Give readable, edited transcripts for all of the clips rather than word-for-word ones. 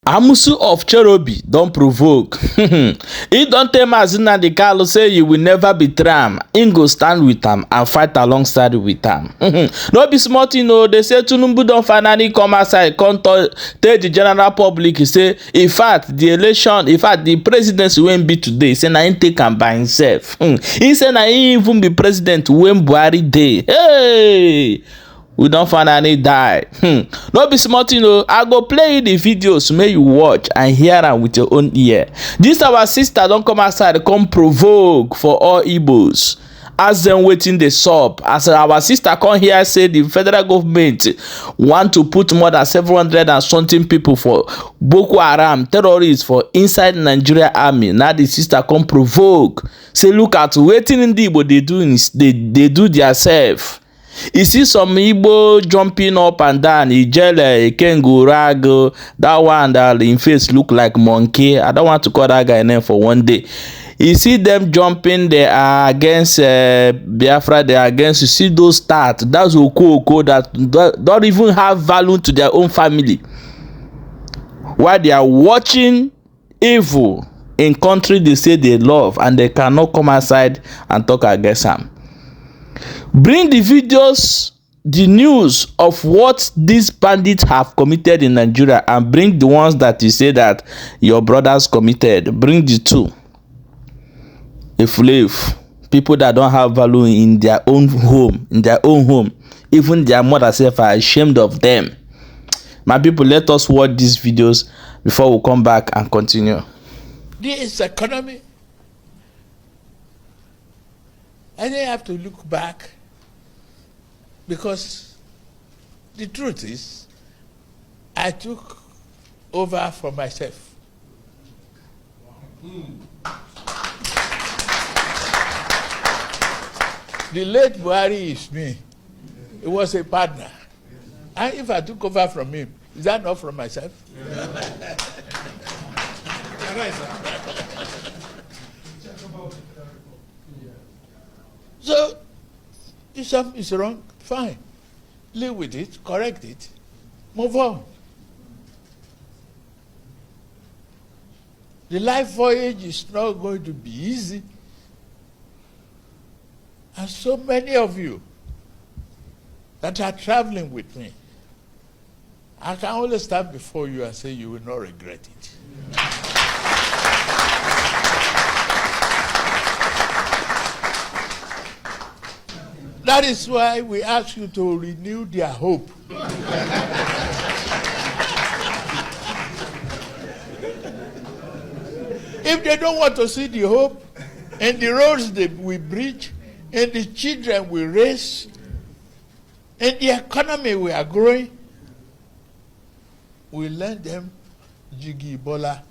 Amusu of Cherobi don't provoke. He don't tell Mazina the Carlo say you will never betray him. He go stand with him and fight alongside with him. No be smart, you know. They say Tinubu don't finally come outside, come tell the general public. He say, in fact, the presidency won't be today. He say, na he take him by himself. He say, na he even be president when Buhari day. Hey! We don't finally die. No be smart, you know. I go play you the videos, make you watch and hear them with your own ear. This our sister don't come outside, come provoke for all Igbos. As them waiting the sub. As our sister come here say the federal government want to put more than 700 and something people for Boko Haram terrorists for inside Nigeria army. Now the sister come provoke. Say look at waiting in Ndigbo they do themselves. You see some Igbo jumping up and down. Ijele, Ikengu, Rago, that one that in face look like monkey. I don't want to call that guy name for one day. You see them jumping, they are against Biafra, they are against, you see those stats. That's Oko that don't even have value to their own family. While they are watching evil in country they say they love and they cannot come outside and talk against them. Bring the videos, the news of what these bandits have committed in Nigeria and bring the ones that you say that your brothers committed. Bring the two. If live people that don't have value in their own home, even their mother self are ashamed of them. My people, let us watch these videos before we come back and continue. This economy, and they have to look back, because the truth is, I took over for myself. The late Buhari is me. He was a partner. And if I took over from him, is that not from myself? So, if something is wrong, fine. Live with it, correct it, move on. The life voyage is not going to be easy. And so many of you that are traveling with me, I can only stand before you and say you will not regret it. That is why we ask you to renew their hope. If they don't want to see the hope in the roads that we bridge, in the children we raise, in the economy we are growing, we lend them Jiggy Bola.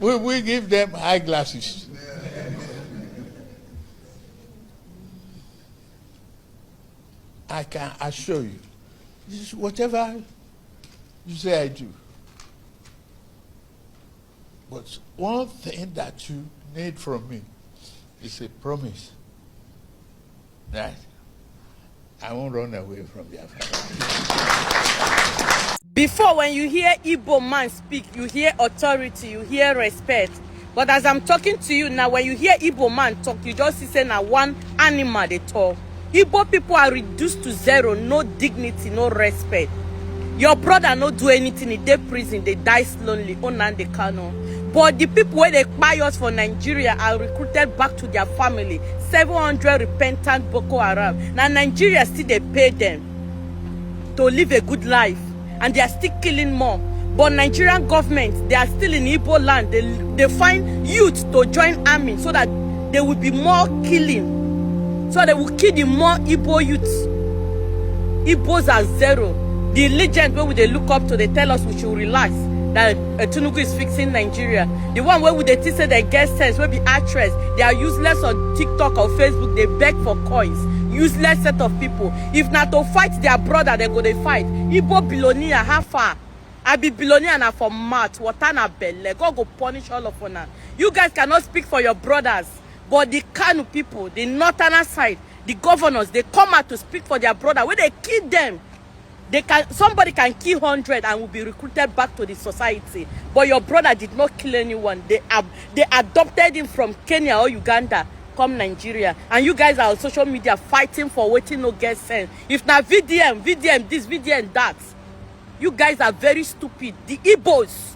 We give them eyeglasses. I can assure you, this is whatever you say I do. But one thing that you need from me is a promise that I won't run away from their family. Before, when you hear Igbo man speak, you hear authority, you hear respect. But as I'm talking to you now, when you hear Igbo man talk, you just see now one animal they talk. Igbo people are reduced to zero, no dignity, no respect. Your brother no do anything, in their prison, they die slowly, on the canoe. But the people where they buy us for Nigeria are recruited back to their family. 700 repentant Boko Haram. Now Nigeria still they pay them to live a good life. And they are still killing more. But Nigerian government, they are still in Igbo land. They find youth to join army so that there will be more killing. So they will kill the more Igbo youths. Igbos are zero. The legend where they look up to, they tell us we should relax. That Tinubu is fixing Nigeria. The one where they say they get sense, where be actress, they are useless on TikTok or Facebook, they beg for coins. Useless set of people. If not to fight their brother, they go they fight. Igbo billionaire, how far? I be billionaire na for mat, water na belle. God go punish all of us. You guys cannot speak for your brothers. But the Kanu people, the northern side, the governors, they come out to speak for their brother. Where they kill them. Somebody can kill 100 and will be recruited back to the society. But your brother did not kill anyone. They adopted him from Kenya or Uganda, come Nigeria. And you guys are on social media fighting for waiting no get sense. If not VDM this, VDM that. You guys are very stupid. The Igbos,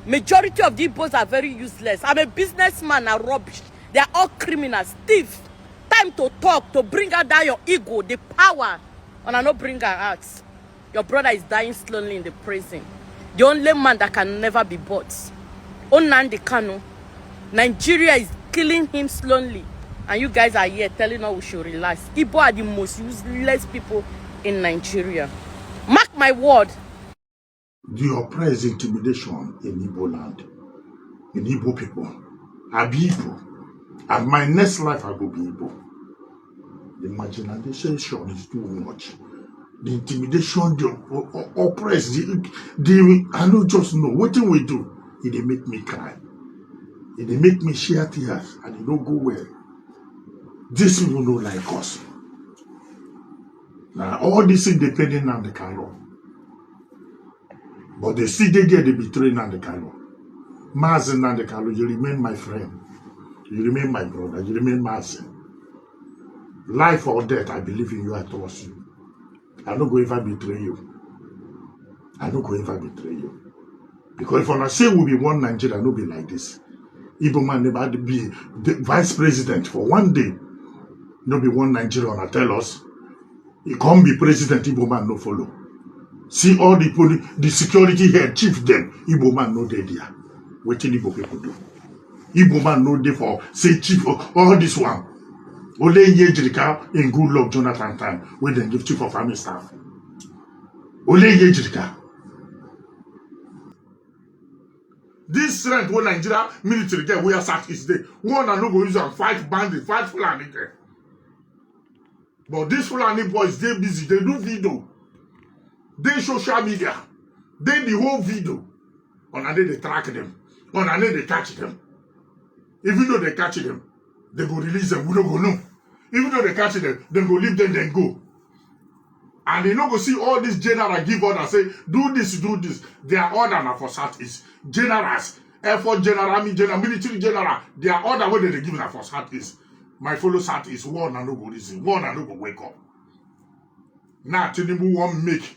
majority of the Igbos are very useless. I'm a businessman, are rubbish. They are all criminals, thieves. Time to talk, to bring out down your ego, the power. And I not bring her out. Your brother is dying slowly in the prison. The only man that can never be bought. Nnamdi Kanu. Nigeria is killing him slowly. And you guys are here telling us we should relax. Igbo are the most useless people in Nigeria. Mark my word. The oppressed intimidation in Igbo land, in Igbo people. I be Igbo. And my next life I will be Igbo. The marginalization is too much. The intimidation, the oppressed, I don't just know. What do we do? They make me cry. They make me shed tears and they don't go well. These people don't like us. Now, all this independent and the Kano. But they see they get the betraying and the Kano. Mazen and the Kano, you remain my friend. You remain my brother. You remain Mazen. Life or death, I believe in you, I trust you. I don't go ever betray you. I don't go ever betray you. Because if I say we'll be one Nigeria, no be like this. Igbo man never be the vice president for one day. No be one Nigeria, and tell us. He can't be president, Igbo man no follow. See all the security head, chief them, Igbo man no they there. What can Igbo people do? Igbo man no they for say chief all this one. Ole Yejrika in good luck Jonathan time when they give chief of army staff. Ole Yejrika. This strength when Nigeria military get where South is there. One and no go use and fight bandits, fight Fulani there. But these Fulani boys, they busy, they do video. They social media. They the whole video. On a day they track them. On a day they catch them. Even though they catch them, they go release them, we don't go no. Even though they catch them, they go leave them, then go. And they don't go see all these generals give order, say, do this, do this. Their order now for Southeast. Generals, Air Force General, Army General, Military General, their order when they give now for Southeast. My fellow Southeast, one and no go listen, one and no go wake up. Now Tinubu won't make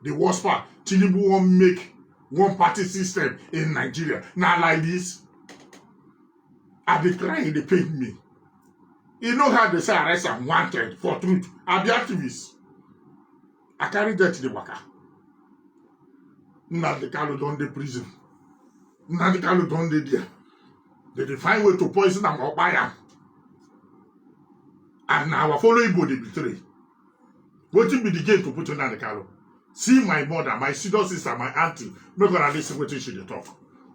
the worst part. Tinubu won't make one party system in Nigeria. Now like this. I be crying, they paid me. You know how they say arrest and wanted for truth. I be activist. I carry that to the waka. Now the Kano don't the prison. Now the Kano don't the there. They find way to poison them or buy them. And now I follow Igbo they betray. What will be the game to put on the Kano? See my mother, my senior sister, my auntie. Not gonna listen what she talk.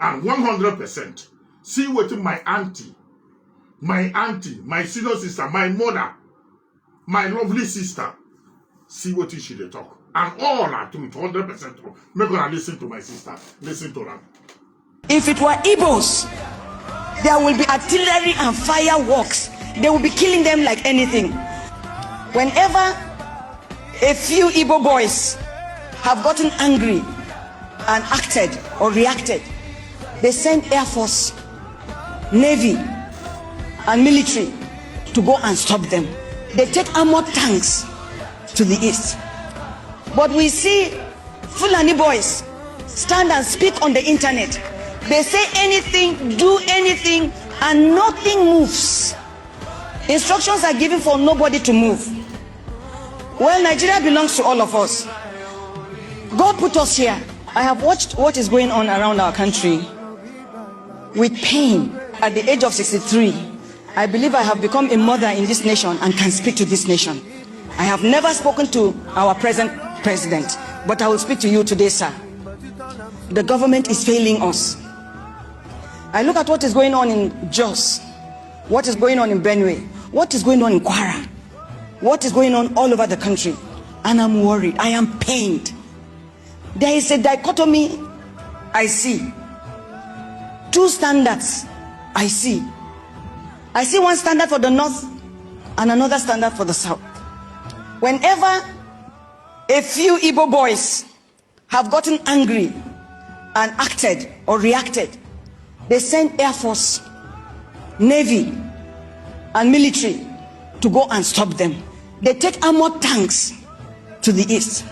And 100%. See what my auntie, my senior sister, my mother, my lovely sister, see what she they talk. And all are truth, 100% true. Not gonna listen to my sister. Listen to them. If it were Igbos, there will be artillery and fireworks. They will be killing them like anything. Whenever a few Igbo boys have gotten angry and acted or reacted, they send Air Force, Navy, and military to go and stop them. They take armored tanks to the east. But we see Fulani boys stand and speak on the internet. They say anything, do anything, and nothing moves. Instructions are given for nobody to move. Well, Nigeria belongs to all of us. God put us here. I have watched what is going on around our country with pain. At the age of 63, I believe I have become a mother in this nation and can speak to this nation. I have never spoken to our present president, but I will speak to you today, sir. The government is failing us. I look at what is going on in Jos, what is going on in Benue, what is going on in Kwara, what is going on all over the country, and I'm worried. I am pained. There is a dichotomy I see. Two standards I see. I see one standard for the north and another standard for the south. Whenever a few Igbo boys have gotten angry and acted or reacted, they send Air Force, Navy, and military to go and stop them. They take armored tanks to the east.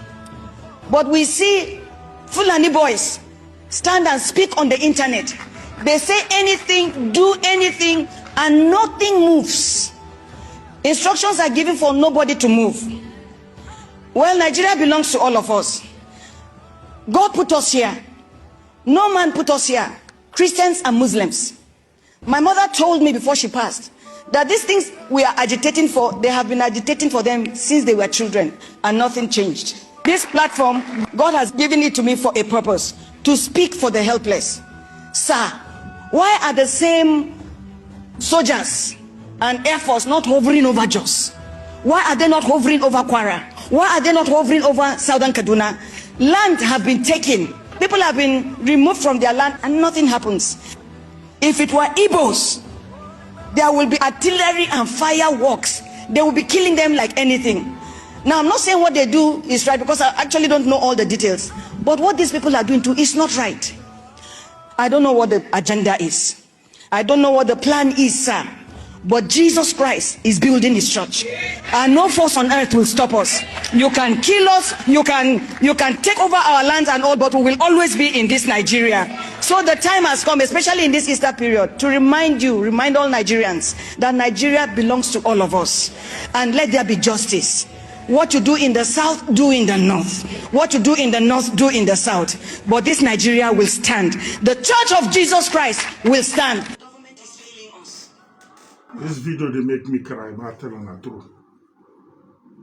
But we see Fulani boys stand and speak on the internet. They say anything, do anything, and nothing moves. Instructions are given for nobody to move. Well, Nigeria belongs to all of us. God put us here. No man put us here. Christians and Muslims. My mother told me before she passed that these things we are agitating for, they have been agitating for them since they were children, and nothing changed. This platform, God has given it to me for a purpose, to speak for the helpless. Sir, why are the same soldiers and Air Force not hovering over Jos? Why are they not hovering over Kwara? Why are they not hovering over Southern Kaduna? Land have been taken. People have been removed from their land and nothing happens. If it were Igbos, there will be artillery and fireworks. They will be killing them like anything. Now, I'm not saying what they do is right, because I actually don't know all the details. But what these people are doing too is not right. I don't know what the agenda is. I don't know what the plan is, sir. But Jesus Christ is building his church. And no force on earth will stop us. You can kill us, you can take over our lands and all, but we will always be in this Nigeria. So the time has come, especially in this Easter period, to remind all Nigerians that Nigeria belongs to all of us. And let there be justice. What you do in the south, do in the north. What you do in the north, do in the south. But this Nigeria will stand. The Church of Jesus Christ will stand. This video, they make me cry, but tell them the truth.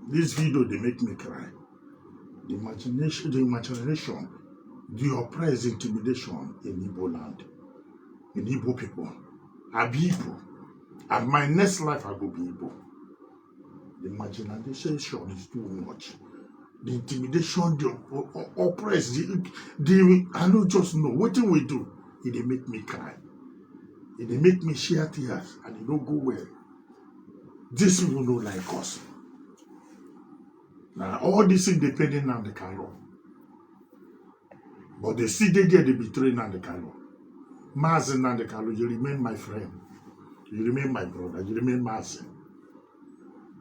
This video, they make me cry. The imagination, the oppressed intimidation in Igbo land, in Igbo people. I be Igbo. And my next life, I will be Igbo. The imagination is too much. The intimidation, the oppressed, I don't just know. What do we do? It they make me cry. It they make me shed tears, and it don't go well. These people don't like us. Now, all this is depending on the color. But they see they get the betraying on the color. Mazen and the color, you remain my friend. You remain my brother. You remain Mazen.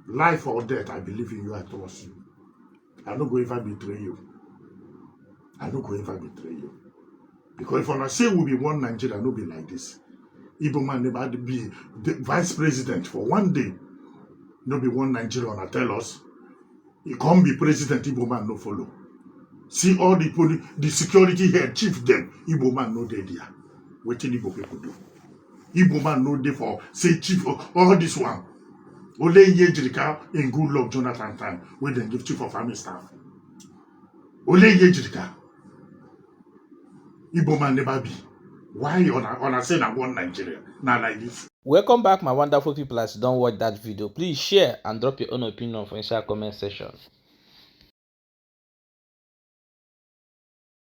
Life or death, I believe in you, I trust you. I don't go ever betray you. I don't go ever betray you. Because if I say we'll be one Nigeria, no be like this. Igbo man never be the vice president for one day. No be one Nigeria, and tell us. He can't be president, Igbo man no follow. See all the police, the security head, chief them, Igbo man no dey there. Wetin Igbo people do. Igbo man no dey for, say chief, all this one. Ole Yejirika in good luck Jonathan time, where they give chief of army staff. Ole Yejirika. Igbo man never be. Why on a say na one Nigeria? Now like this. Welcome back, my wonderful people. As you don't watch that video, please share and drop your own opinion for inside comment section.